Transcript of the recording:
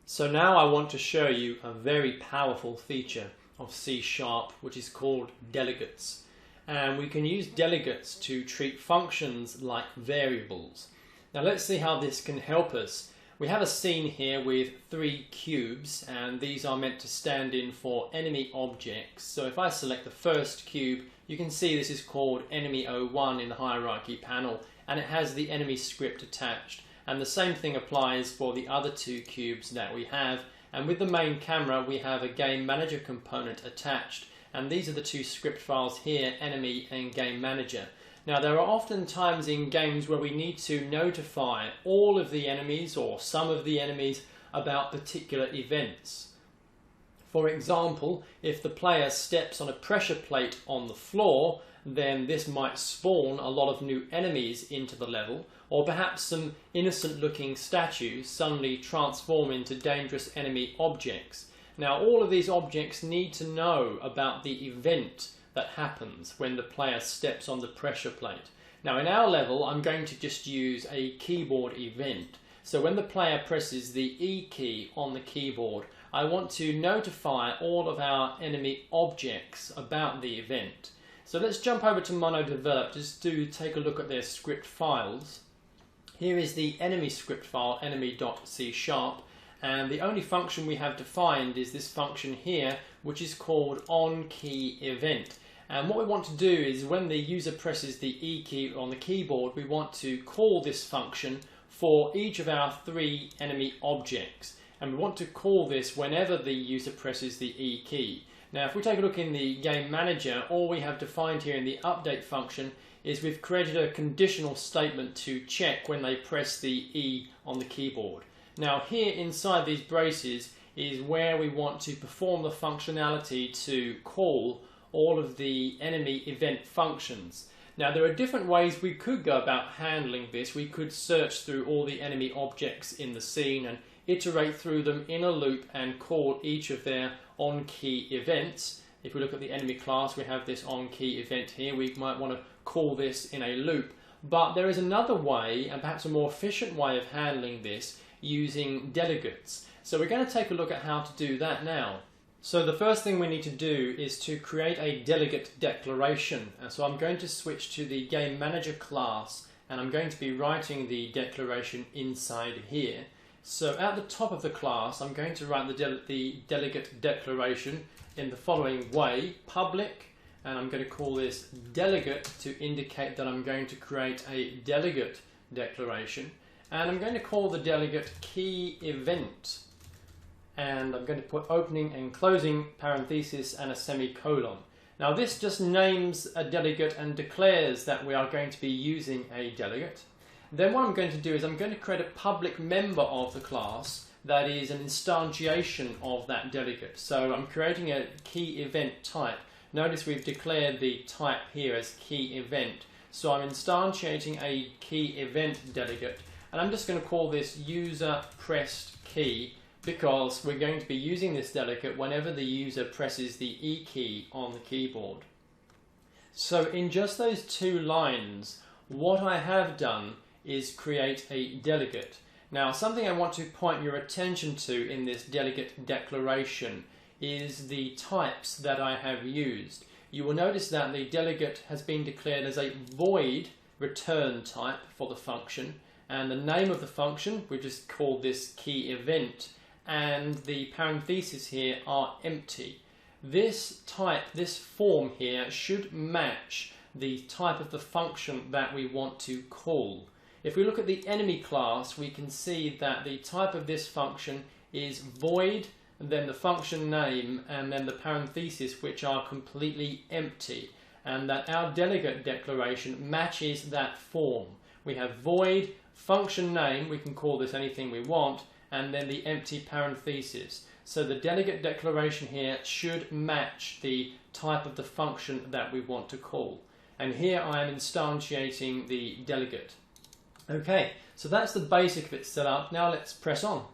So now I want to show you a very powerful feature of C#, which is called delegates. And we can use delegates to treat functions like variables. Now let's see how this can help us. We have a scene here with 3 cubes, and these are meant to stand in for enemy objects. So if I select the first cube, you can see this is called enemy 01 in the hierarchy panel, and it has the enemy script attached. And the same thing applies for the other 2 cubes that we have. And with the main camera, we have a game manager component attached. And these are the 2 script files here, enemy and game manager. Now there are often times in games where we need to notify all of the enemies or some of the enemies about particular events. For example, if the player steps on a pressure plate on the floor, then this might spawn a lot of new enemies into the level, or perhaps some innocent looking statues suddenly transform into dangerous enemy objects. Now all of these objects need to know about the event that happens when the player steps on the pressure plate. Now in our level I'm going to just use a keyboard event. So when the player presses the E key on the keyboard, I want to notify all of our enemy objects about the event. So let's jump over to MonoDevelop just to take a look at their script files. Here is the enemy script file, enemy.c#, and the only function we have defined is this function here, which is called onKeyEvent. And what we want to do is when the user presses the E key on the keyboard, we want to call this function for each of our 3 enemy objects. And we want to call this whenever the user presses the E key. Now if we take a look in the game manager, all we have defined here in the update function is we've created a conditional statement to check when they press the E on the keyboard. Now here inside these braces is where we want to perform the functionality to call all of the enemy event functions. Now there are different ways we could go about handling this. We could search through all the enemy objects in the scene and iterate through them in a loop and call each of their onKey events. If we look at the enemy class, we have this onKey event here. We might want to call this in a loop. But there is another way, and perhaps a more efficient way of handling this, using delegates. So we're going to take a look at how to do that now. So the first thing we need to do is to create a delegate declaration. And so I'm going to switch to the game manager class, and I'm going to be writing the declaration inside here. So at the top of the class, I'm going to write the delegate declaration in the following way: public, and I'm going to call this delegate to indicate that I'm going to create a delegate declaration. And I'm going to call the delegate key event. And I'm going to put opening and closing parenthesis and a semicolon. Now this just names a delegate and declares that we are going to be using a delegate. Then what I'm going to do is I'm going to create a public member of the class that is an instantiation of that delegate. So I'm creating a key event type. Notice we've declared the type here as key event. So I'm instantiating a key event delegate, and I'm just going to call this user pressed key, because we're going to be using this delegate whenever the user presses the E key on the keyboard. So in just those 2 lines, what I have done is create a delegate. Now something I want to point your attention to in this delegate declaration is the types that I have used. You will notice that the delegate has been declared as a void return type for the function, and the name of the function, we just called this key event, and the parentheses here are empty. This type, this form here, should match the type of the function that we want to call. If we look at the enemy class, we can see that the type of this function is void, and then the function name, and then the parentheses, which are completely empty, and that our delegate declaration matches that form. We have void, function name, we can call this anything we want, and then the empty parentheses. So the delegate declaration here should match the type of the function that we want to call. And here I am instantiating the delegate. Okay, so that's the basic of it set up. Now let's press on.